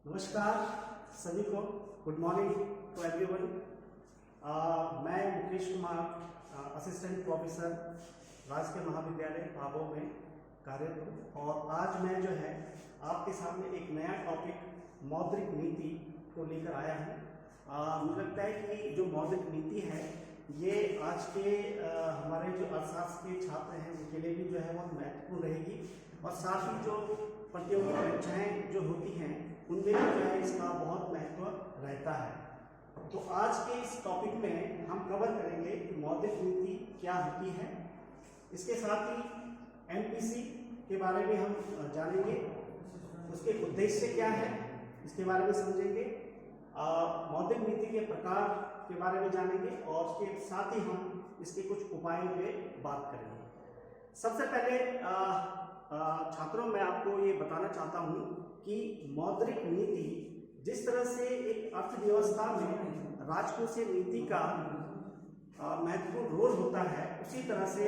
नमस्कार सभी को, गुड मॉर्निंग टू एवरीवन। मैं मुकेश कुमार, असिस्टेंट प्रोफेसर राजकीय महाविद्यालय आबो में कार्यरत हूँ और आज मैं जो है आपके सामने एक नया टॉपिक मौद्रिक नीति को लेकर आया हूँ। मुझे लगता है कि जो मौद्रिक नीति है ये आज के हमारे जो अर्थशास्त्र के छात्र हैं उनके लिए भी जो है बहुत महत्वपूर्ण रहेगी और साथ ही जो प्रतियोगी परीक्षाएँ जो होती हैं उनमें भी जो है इसका बहुत महत्व रहता है। तो आज के इस टॉपिक में हम कवर करेंगे कि मौद्रिक नीति क्या होती है, इसके साथ ही एमपीसी के बारे में हम जानेंगे, उसके उद्देश्य क्या है इसके बारे में समझेंगे, मौद्रिक नीति के प्रकार के बारे में जानेंगे और उसके साथ ही हम इसके कुछ उपायों पे बात करेंगे। सबसे पहले छात्रों मैं आपको ये बताना चाहता हूँ कि मौद्रिक नीति जिस तरह से एक अर्थव्यवस्था में राजकोषीय नीति का महत्वपूर्ण रोल होता है, उसी तरह से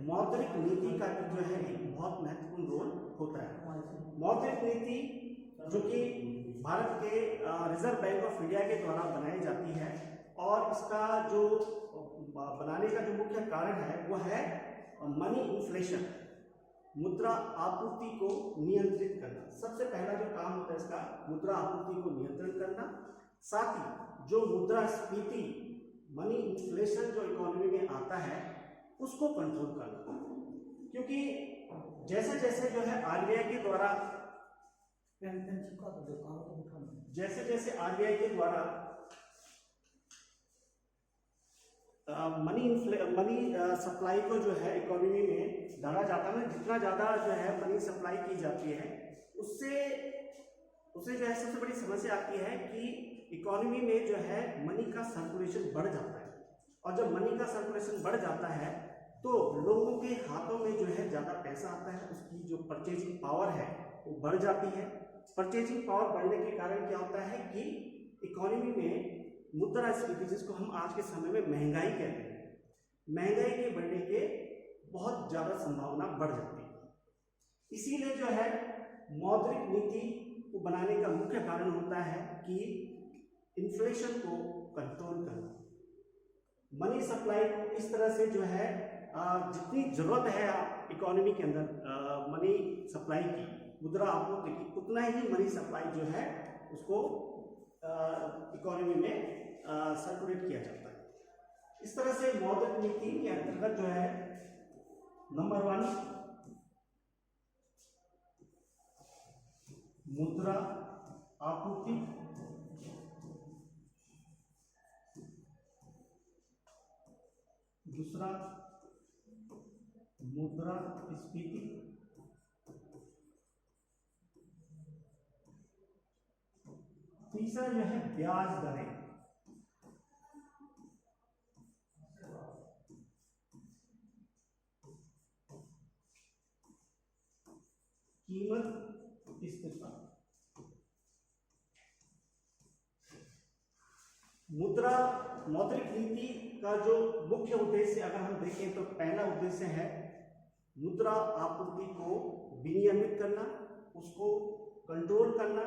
मौद्रिक नीति का जो है एक बहुत महत्वपूर्ण रोल होता है। मौद्रिक नीति जो कि भारत के रिजर्व बैंक ऑफ इंडिया के द्वारा बनाई जाती है और इसका जो बनाने का जो मुख्य कारण है वो है मनी इन्फ्लेशन, मुद्रा आपूर्ति को नियंत्रित करना। सबसे पहला जो काम होता है इसका मुद्रा आपूर्ति को नियंत्रण करना, साथ ही जो मुद्रास्फीति मनी इन्फ्लेशन जो इकोनॉमी में आता है उसको कंट्रोल करना, क्योंकि जैसे जैसे जो है आरबीआई के द्वारा मनी सप्लाई को जो है इकोनॉमी में डाला जाता है, जितना ज़्यादा जो है मनी सप्लाई की जाती है उससे जो है सबसे बड़ी समस्या आती है कि इकोनॉमी में जो है मनी का सर्कुलेशन बढ़ जाता है और जब मनी का सर्कुलेशन बढ़ जाता है तो लोगों के हाथों में जो है ज़्यादा पैसा आता है, उसकी जो परचेजिंग पावर है वो बढ़ जाती है। परचेजिंग पावर बढ़ने के कारण क्या होता है कि इकोनॉमी में मुद्रास्फीति, जिसको हम आज के समय में महंगाई कहते हैं, महंगाई के बढ़ने के बहुत ज़्यादा संभावना बढ़ जाती है। इसीलिए जो है मौद्रिक नीति को बनाने का मुख्य कारण होता है कि इन्फ्लेशन को कंट्रोल करना, मनी सप्लाई को इस तरह से जो है जितनी ज़रूरत है इकोनॉमी के अंदर मनी सप्लाई की, मुद्रा आपूर्ति की, उतना ही मनी सप्लाई जो है उसको इकोनॉमी में सर्कुलेट किया जाता है। इस तरह से मौद्रिक नीति के अंतर्गत जो है नंबर 1 मुद्रा आपूर्ति, दूसरा मुद्रा स्फीति, तीसरा जो है ब्याज दरें, कीमत स्थिरता। मौद्रिक नीति का जो मुख्य उद्देश्य अगर हम देखें तो पहला उद्देश्य है मुद्रा आपूर्ति को विनियमित करना, उसको कंट्रोल करना,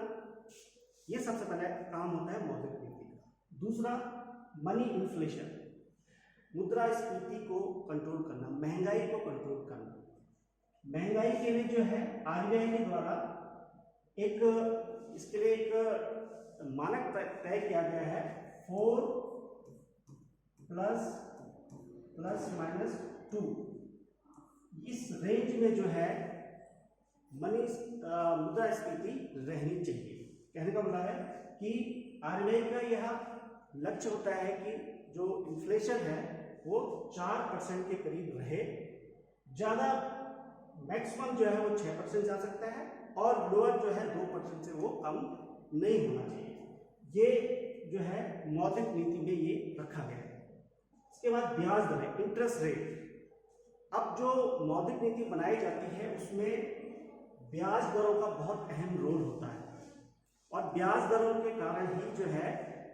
ये सबसे पहला काम होता है मौद्रिक नीति का। दूसरा मनी इन्फ्लेशन, मुद्रास्फीति को कंट्रोल करना, महंगाई को कंट्रोल करना। महंगाई के लिए जो है आरबीआई के द्वारा इसके लिए एक मानक तय किया गया है 4 ± 2। इस रेंज में जो है मुद्रास्फीति रहनी चाहिए। कहने का मतलब है कि आरबीआई का यह लक्ष्य होता है कि जो इन्फ्लेशन है वो 4% के करीब रहे, ज़्यादा मैक्सिमम जो है वो 6% जा सकता है और लोअर जो है 2% से वो कम नहीं होना चाहिए। ये जो है मौद्रिक नीति में ये रखा गया है। इसके बाद ब्याज दरें, इंटरेस्ट रेट। अब जो मौद्रिक नीति बनाई जाती है उसमें ब्याज दरों का बहुत अहम रोल होता है और ब्याज दरों के कारण ही जो है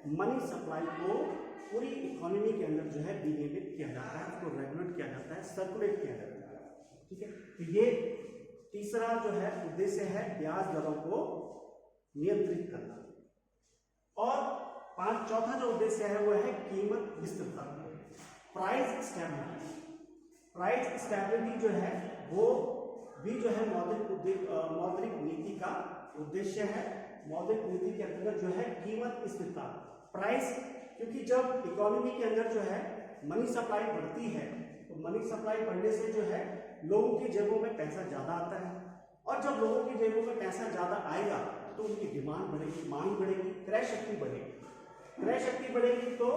मनी सप्लाई को पूरी इकोनॉमी के अंदर जो है विनियमित किया जाता है, उसको रेगुलेट किया जाता है, सर्कुलेट किया जाता है। ठीक है, तो ये तीसरा जो है उद्देश्य है ब्याज दरों को नियंत्रित करना। और चौथा जो उद्देश्य है वो है कीमत स्थिरता, प्राइस स्टेबिलिटी। प्राइस स्टेबिलिटी जो है वो भी जो है मौद्रिक नीति का उद्देश्य है। मौद्रिक नीति के अंतर्गत जो है कीमत स्थिरता, प्राइस, क्योंकि जब इकोनॉमी के अंदर जो है मनी सप्लाई बढ़ती है तो मनी सप्लाई बढ़ने से जो है लोगों की जेबों में पैसा ज्यादा आता है, और जब लोगों की जेबों में पैसा ज्यादा आएगा तो उनकी डिमांड बढ़ेगी, मांग बढ़ेगी, क्रय शक्ति बढ़ेगी। क्रय शक्ति बढ़ेगी तो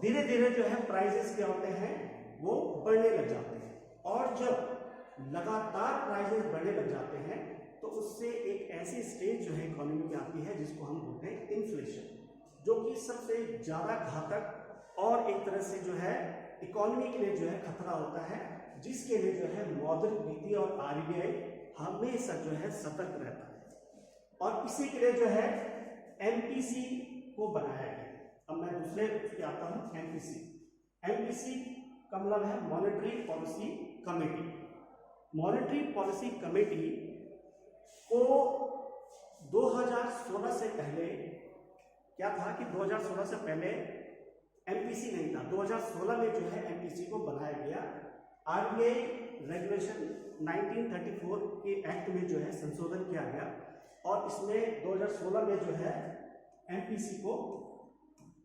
धीरे धीरे जो है प्राइसेस क्या होते हैं वो बढ़ने लग जाते हैं, और जब लगातार प्राइसेस बढ़ने लग जाते हैं तो उससे एक ऐसी स्टेज जो है इकोनॉमी में आती है जिसको हम बोलते हैं इन्फ्लेशन, जो कि सबसे ज्यादा घातक और एक तरह से जो है इकोनॉमी के लिए जो है खतरा होता है, जिसके लिए जो है मौद्रिक नीति और आरबीआई हमेशा जो है सतर्क रहता है। और इसी के लिए जो है एमपीसी को बनाया गया। अब मैं दूसरे पे आता हूं, एमपीसी। एमपीसी का मतलब है monetary policy committee. Monetary policy committee को 2016 से पहले क्या था कि 2016 से पहले एमपीसी नहीं था। 2016 में जो है एमपीसी को बनाया गया। आरबीआई रेगुलेशन 1934 के एक्ट में जो है संशोधन किया गया, और इसमें 2016 में जो है एमपीसी को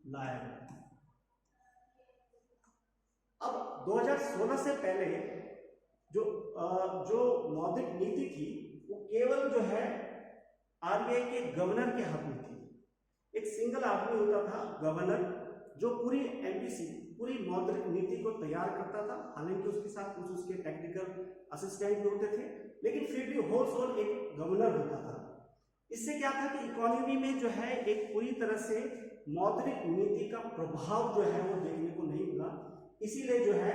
लाया गया। अब 2016 से पहले जो मौद्रिक नीति थी वो केवल जो है आरबीआई के गवर्नर के हाथ में थी। एक सिंगल आदमी होता था गवर्नर, जो पूरी एमपीसी, पूरी मौद्रिक नीति को तैयार करता था। हालांकि उसके साथ कुछ उसके टेक्निकल असिस्टेंट भी होते थे, लेकिन फिर भी होल एक गवर्नर होता था। इससे क्या था कि इकोनॉमी में जो है एक पूरी तरह से मौद्रिक नीति का प्रभाव जो है वो देखने को नहीं मिला। इसीलिए जो है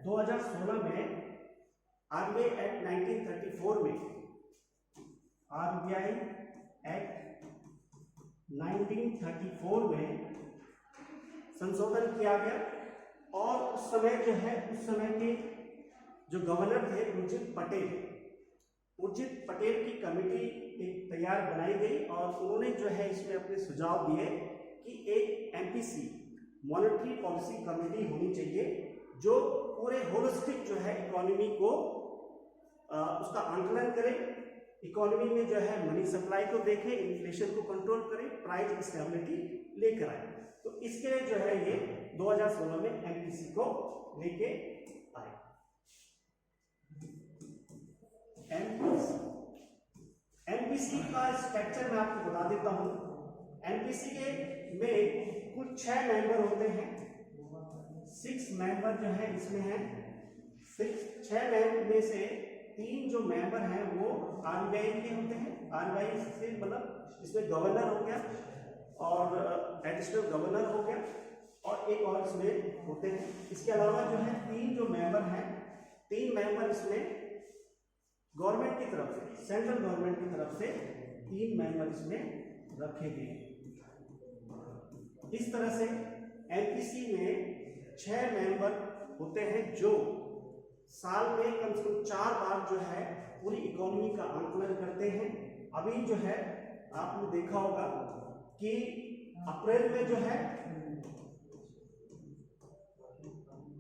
2016 में आरबीआई एक्ट 1934 में, आरबीआई एक्ट 1934 में संशोधन किया गया, और उस समय जो है उस समय के जो गवर्नर थे उर्जित पटेल की कमेटी एक तैयार बनाई गई, और उन्होंने जो है इसमें अपने सुझाव दिए कि एक एमपीसी मॉनेटरी पॉलिसी कमेटी होनी चाहिए जो पूरे होलिस्टिक जो है इकोनॉमी को उसका आंकलन करे, इकोनॉमी में जो है मनी सप्लाई को देखे, इन्फ्लेशन को कंट्रोल करे, प्राइस स्टेबिलिटी लेकर आए। तो इसके लिए जो है ये 2016 में एमपीसी को लेके आए। एमपीसी का स्ट्रक्चर मैं आपको बता देता हूं। एमपीसी के में कुल 6 मेंबर होते हैं। 6 मेंबर जो है इसमें है। 6 मेंबर में से 3 जो मेंबर हैं वो आरबीआई के होते हैं। आरबीआई से मतलब इसमें गवर्नर हो गया और एडिशनल गवर्नर हो गया, और एक और इसमें होते हैं। इसके अलावा जो है 3 जो मेंबर हैं, 3 मेंबर इसमें गवर्नमेंट की तरफ से, सेंट्रल गवर्नमेंट की तरफ से 3 मेंबर इसमें रखे गए। इस तरह से एमपीसी में 6 मेंबर होते हैं जो साल में कम से कम 4 बार जो है पूरी इकोनॉमी का आंकलन करते हैं। अभी जो है आपने देखा होगा कि अप्रैल में जो है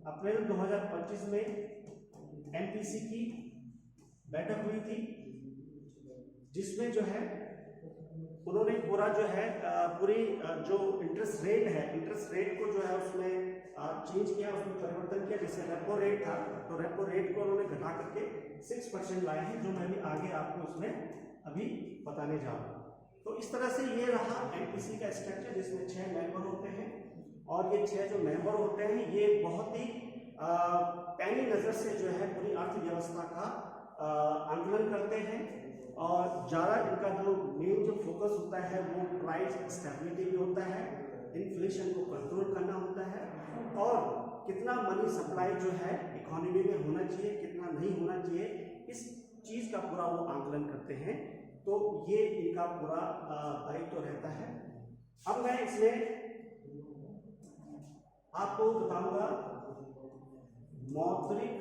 अप्रैल 2025 में एमपीसी की बैठक हुई थी, जिसमें जो है उन्होंने पूरा जो है पूरी जो इंटरेस्ट रेट है, इंटरेस्ट रेट को जो है उसमें चेंज किया, उसमें परिवर्तन किया। जैसे रेपो रेट था तो रेपो रेट को उन्होंने घटा करके 6% लाए हैं, जो मैं भी आगे आपको उसमें अभी बताने जा रहा हूँ। तो इस तरह से ये रहा एमपीसी का स्ट्रक्चर, जिसमें 6 मेंबर होते हैं, और ये 6 जो मेंबर होते हैं ये बहुत ही पैनी नज़र से जो है पूरी अर्थव्यवस्था का आंकलन करते हैं, और ज़्यादा इनका जो मेन जो फोकस होता है वो प्राइस स्टेबिलिटी भी होता है, इन्फ्लेशन को कंट्रोल करना होता है, और कितना मनी सप्लाई जो है इकोनॉमी में होना चाहिए, कितना नहीं होना चाहिए, इस चीज़ का पूरा वो आंकलन करते हैं। तो ये इनका पूरा दायित्व रहता है। अब मैं इसमें आपको बताऊंगा मौद्रिक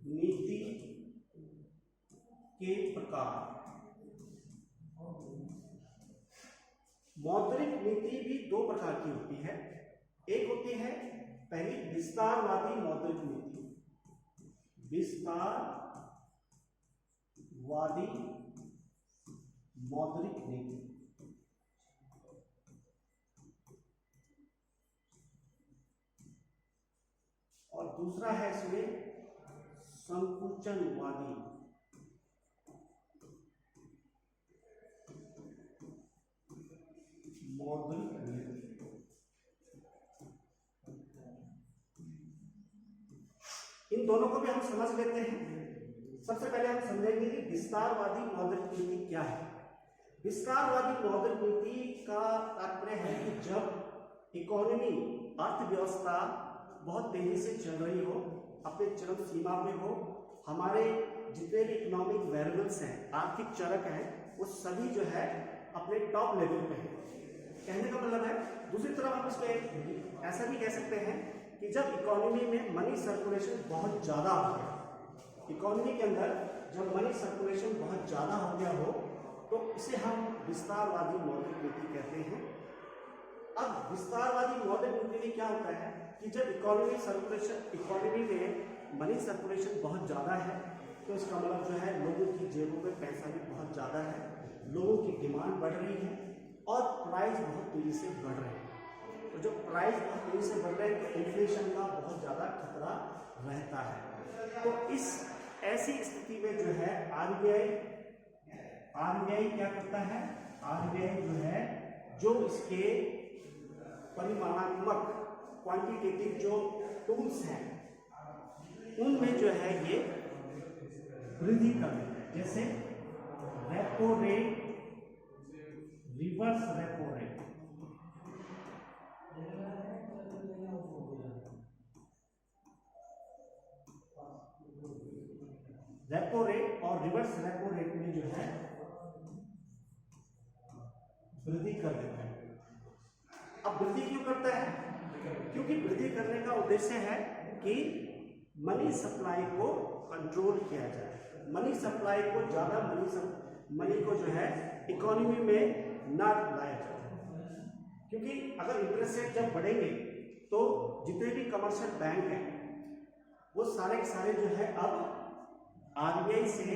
नीति के प्रकार। मौद्रिक नीति भी दो प्रकार की होती है। एक होती है पहली विस्तारवादी मौद्रिक नीति, विस्तारवादी मौद्रिक नीति, और दूसरा है इसमें संकुचनवादी मौद्रिक नीति। इन दोनों को भी हम समझ लेते हैं। सबसे पहले हम समझेंगे कि विस्तारवादी मौद्रिक नीति क्या है। विस्तारवादी मौद्रिक नीति का तात्पर्य है कि जब इकोनॉमी, अर्थव्यवस्था बहुत तेजी से चल रही हो, अपने चरम सीमा पे हो, हमारे जितने भी इकोनॉमिक वेरिएबल्स हैं, आर्थिक चरक हैं, वो सभी जो है अपने टॉप लेवल पे हैं। कहने का मतलब है, दूसरी तरफ हम इसमें ऐसा भी कह सकते हैं कि जब इकोनॉमी में मनी सर्कुलेशन बहुत ज़्यादा हो गया, इकोनॉमी के अंदर जब मनी सर्कुलेशन बहुत ज़्यादा हो गया हो, तो इसे हम विस्तारवादी मौद्रिक नीति कहते हैं। अब विस्तारवादी मौद्रिक नीति में क्या होता है कि जब इकोनॉमी में मनी सर्कुलेशन बहुत ज़्यादा है, तो इसका मतलब जो है लोगों की जेबों में पैसा भी बहुत ज़्यादा है, लोगों की डिमांड बढ़ रही है और प्राइस बहुत तेज़ी से बढ़ रहे हैं। तो जब प्राइस बहुत तेज़ी से बढ़ रहे हैं तो इन्फ्लेशन का बहुत ज़्यादा खतरा रहता है। तो इस ऐसी स्थिति में जो है आरबीआई क्या करता है, आरबीआई जो है जो इसके परिमाणात्मक क्वांटिटेटिव जो टूल्स हैं उनमें जो है ये वृद्धि कर देते हैं, जैसे repo rate, reverse repo rate, repo rate और रिवर्स रेपो रेट में जो है वृद्धि कर देता है। अब वृद्धि क्यों करता है? क्योंकि वृद्धि करने का उद्देश्य है कि मनी सप्लाई को कंट्रोल किया जाए, मनी सप्लाई को ज़्यादा मनी को जो है इकोनॉमी में ना लाया जाए। क्योंकि अगर इंटरेस्ट रेट जब बढ़ेंगे तो जितने भी कमर्शियल बैंक हैं वो सारे के सारे जो है अब आरबीआई से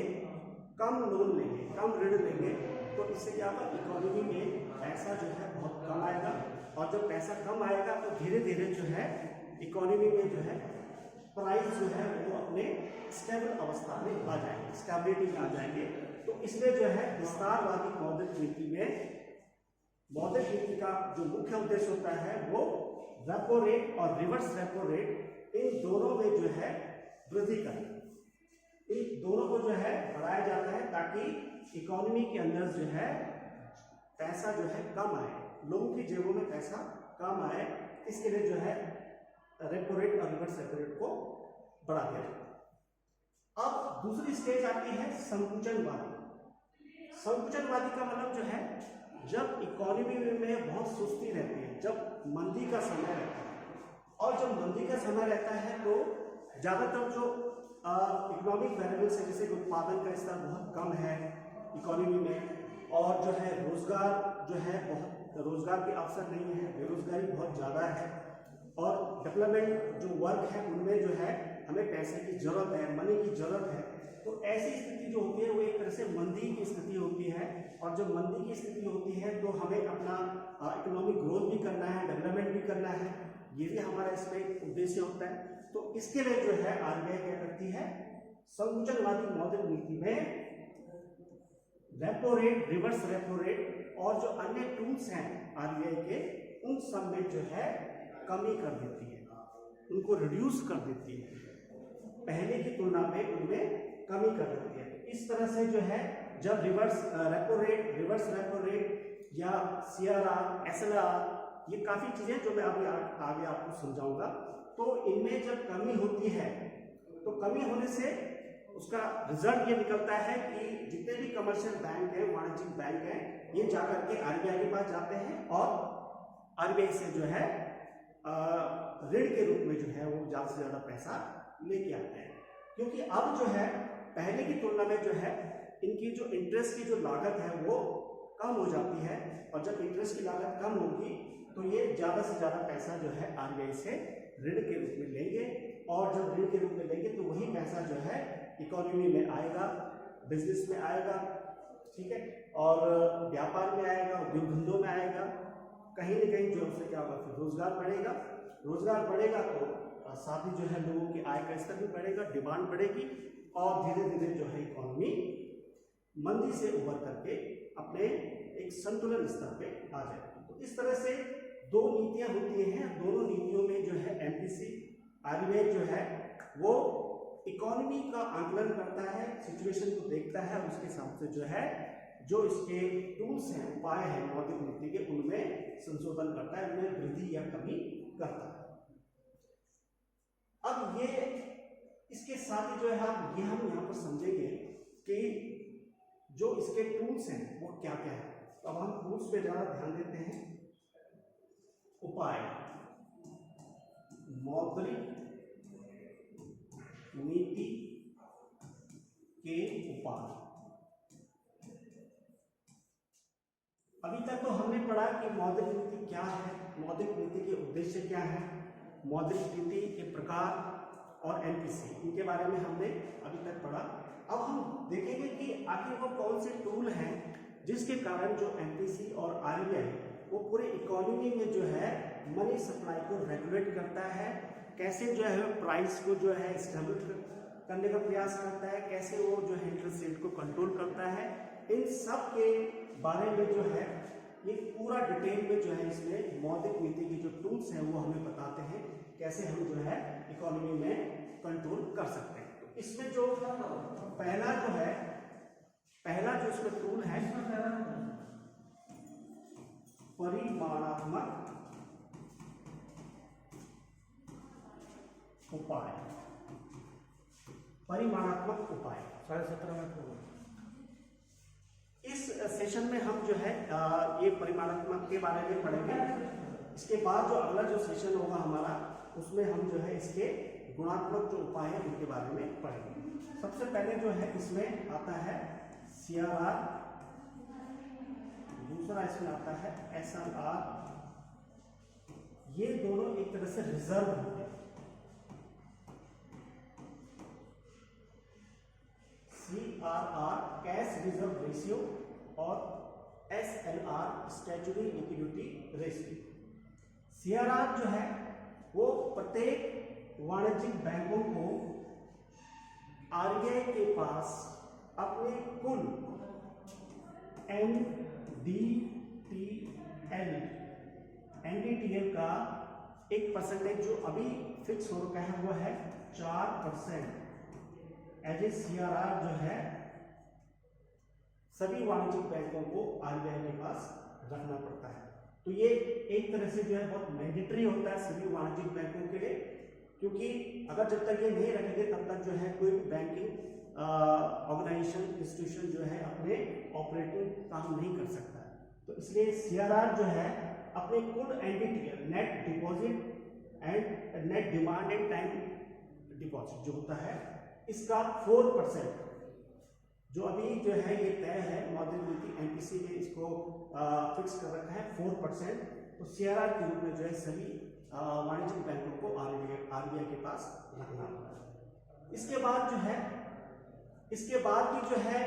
कम लोन लेंगे, कम ऋण लेंगे, तो इससे क्या होगा, इकोनॉमी में पैसा जो है बहुत कम आएगा, और जब पैसा कम आएगा तो धीरे धीरे जो है इकोनॉमी में जो है प्राइस जो है वो अपने स्टेबल अवस्था में आ जाएंगे, स्टेबिलिटी में आ जाएंगे। तो इसलिए जो है विस्तारवादी मौद्रिक नीति में मौद्रिक नीति का जो मुख्य उद्देश्य होता है वो रेपो रेट और रिवर्स रेपो रेट, इन दोनों में जो है वृद्धि करें, इन दोनों को जो है बढ़ाया जाता है ताकि इकोनॉमी के अंदर जो है पैसा जो है कम आए, लोगों की जेबों में पैसा कम आए। इसके लिए जो है रेपो रेट और रिवर्स रेपो रेट को बढ़ा दिया जाता है। अब दूसरी स्टेज आती है संकुचनवादी। संकुचनवादी का मतलब जो है जब इकोनॉमी में बहुत सुस्ती रहती है, जब मंदी का समय रहता है, और जब मंदी का समय रहता है तो ज़्यादातर जो इकोनॉमिक वेरिएबल्स है, जैसे उत्पादन का स्तर बहुत कम है इकोनॉमी में, और जो है रोजगार जो है बहुत, रोजगार के अवसर नहीं है, बेरोजगारी बहुत ज़्यादा है, और डेवलपमेंट जो वर्क है उनमें जो है हमें पैसे की ज़रूरत है, मनी की ज़रूरत है। तो ऐसी स्थिति जो होती है वो एक तरह से मंदी की स्थिति होती है, और जब मंदी की स्थिति होती है तो हमें अपना इकोनॉमिक ग्रोथ भी करना है, डेवलपमेंट भी करना है, ये भी हमारा इसमें उद्देश्य होता है। तो इसके लिए जो है आरबीआई क्या करती है, संकुचनवादी मौद्रिक नीति में repo rate, reverse repo rate और जो अन्य टूल्स हैं आरबीआई के, उन सब में जो है कमी कर देती है, उनको रिड्यूस कर देती है, पहले की तुलना में उनमें कमी कर देती है। इस तरह से जो है जब reverse repo rate, reverse repo rate या सीआरआर, एसएलआर, ये काफ़ी चीज़ें जो मैं अभी आगे आपको समझाऊंगा, तो इनमें जब कमी होती है तो कमी होने से उसका रिजल्ट ये निकलता है कि जितने भी कमर्शियल बैंक हैं, वाणिज्यिक बैंक हैं, ये जाकर के आरबीआई के पास जाते हैं और आरबीआई से जो है ऋण के रूप में जो है वो ज़्यादा से ज़्यादा पैसा लेके आते हैं। क्योंकि अब जो है पहले की तुलना में जो है इनकी जो इंटरेस्ट की जो लागत है वो कम हो जाती है, और जब इंटरेस्ट की लागत कम होगी तो ये ज़्यादा से ज़्यादा पैसा जो है आरबीआई से ऋण के रूप में लेंगे, और जब ऋण के रूप में लेंगे तो वही पैसा जो है इकोनॉमी में आएगा, बिजनेस में आएगा, ठीक है, और व्यापार में आएगा, उद्योग धंधों में आएगा, कहीं ना कहीं जो उससे क्या होगा, फिर रोजगार बढ़ेगा। रोजगार बढ़ेगा तो साथ ही जो है लोगों की आय का स्तर भी बढ़ेगा, डिमांड बढ़ेगी, और धीरे धीरे जो है इकोनॉमी मंदी से उभर करके अपने एक संतुलन स्तर पे आ जाएगी। तो इस तरह से दो नीतियां होती हैं, दोनों नीतियों में जो है एमपीसी आरबीआई जो है वो इकोनॉमी का आकलन करता है, सिचुएशन को देखता है, और उसके हिसाब से जो है जो इसके टूल्स हैं, उपाय हैं मौद्रिक नीति के, उनमें संशोधन करता है, उनमें वृद्धि या कमी करता है। अब ये इसके साथ ही जो है हम यहाँ पर समझेंगे कि जो इसके टूल्स हैं वो क्या क्या है। तो अब हम टूल्स पे ज़्यादा ध्यान देते हैं। उपाय, मौद्रिक नीति के उपाय। अभी तक तो हमने पढ़ा कि मौद्रिक नीति क्या है, मौद्रिक नीति के उद्देश्य क्या है, मौद्रिक नीति के प्रकार और एमपीसी, इनके बारे में हमने अभी तक पढ़ा। अब हम देखेंगे कि आखिर वो कौन से टूल हैं जिसके कारण जो एमपीसी और आरबीआई वो पूरे इकोनॉमी में जो है मनी सप्लाई को रेगुलेट करता है, कैसे जो है प्राइस को जो है स्टेबल करने का प्रयास करता है, कैसे वो जो है इंटरेस्ट रेट को कंट्रोल करता है, इन सब के बारे में जो है ये पूरा डिटेल में जो है इसमें मौद्रिक नीति के जो टूल्स हैं वो हमें बताते हैं कैसे हम जो है इकोनॉमी में कंट्रोल कर सकते हैं। तो इसमें जो पहला जो इसमें टूल है परिमाणात्मक उपाय। परिमाणात्मक उपाय 17.5 मिनट हो गए। इस सेशन में हम जो है ये परिमाणात्मक के बारे में पढ़ेंगे। इसके बाद जो अगला जो सेशन होगा हमारा उसमें हम जो है इसके गुणात्मक जो उपाय है उनके बारे में पढ़ेंगे। सबसे पहले जो है इसमें आता है सीआरआर, दूसरा इसमें आता है एसआरआर। ये दोनों एक तरह से रिजर्व होते हैं। सीआरआर कैश रिजर्व रेशियो और SLR statutory liquidity ratio. CRR जो है वो प्रत्येक वाणिज्यिक बैंकों को आरबीआई के पास अपने कुल एनडीटीएल का एक परसेंटेज जो अभी फिक्स हो रखा है वो है 4% एज ए सीआरआर जो है सभी वाणिज्यिक बैंकों को आरबीआई के पास रखना पड़ता है। तो ये एक तरह से जो है बहुत मैंडेटरी होता है सभी वाणिज्यिक बैंकों के लिए, क्योंकि अगर जब तक ये नहीं रखेंगे तब तक जो है कोई भी बैंकिंग ऑर्गेनाइजेशन इंस्टीट्यूशन जो है अपने ऑपरेटिंग काम नहीं कर सकता है। तो इसलिए सीआरआर जो है अपने कुल NDTL net deposit and net demand and time deposit जो होता है इसका 4% जो अभी जो है ये तय है मौद्रिक नीति एमपीसी ने इसको फिक्स कर रखा है 4%। तो सीआरआर के रूप में जो है सभी वाणिज्यिक बैंकों को आरबीआई के पास रखना होता है। इसके बाद भी जो है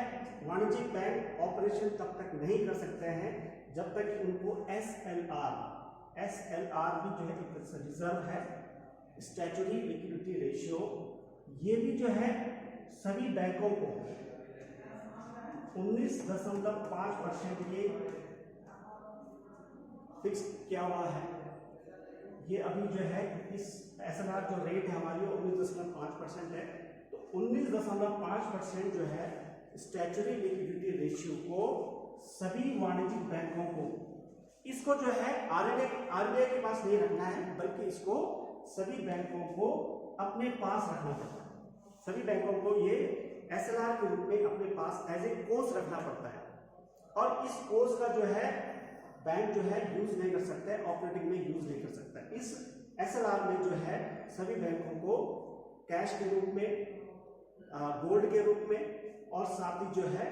वाणिज्यिक बैंक ऑपरेशन तब तक नहीं कर सकते हैं जब तक उनको एसएलआर भी जो है एक तरह से रिजर्व है, स्टैट्यूटरी लिक्विडिटी रेशियो, ये भी जो है सभी बैंकों को 19.5% ये फिक्स किया हुआ है। ये अभी जो है इस एसएलआर जो रेट है हमारी 19.5% है। तो 19.5% जो है स्टैट्यूटरी लिक्विडिटी रेशियो को सभी वाणिज्यिक बैंकों को, इसको जो है आरबीआई के पास नहीं रखना है बल्कि इसको सभी बैंकों को अपने पास रखना पड़ता है। सभी बैंकों को ये एसएलआर के रूप में अपने पास एज ए कोर्स रखना पड़ता है, और इस कोर्स का जो है बैंक जो है यूज नहीं कर सकता है, ऑपरेटिंग में यूज नहीं कर सकता है। इस एसएलआर में जो है सभी बैंकों को कैश के रूप में गोल्ड के रूप में, और साथ ही जो है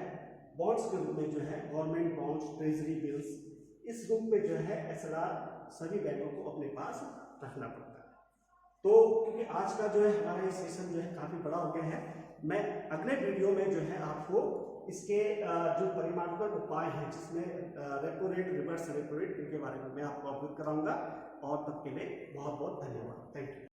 बॉन्ड्स के रूप में जो है गवर्नमेंट बॉन्ड्स, ट्रेजरी बिल्स, इस रूप में जो है एसएलआर सभी बैंकों को अपने पास रखना पड़ता है। तो क्योंकि आज का जो है हमारा ये सेशन जो है काफ़ी बड़ा हो गया है, मैं अगले वीडियो में जो है आपको इसके जो परिमाणात्मक उपाय हैं जिसमें repo rate, reverse repo rate, इनके बारे में मैं आपको अवगत कराऊंगा। और तब के लिए बहुत बहुत धन्यवाद। Thank you.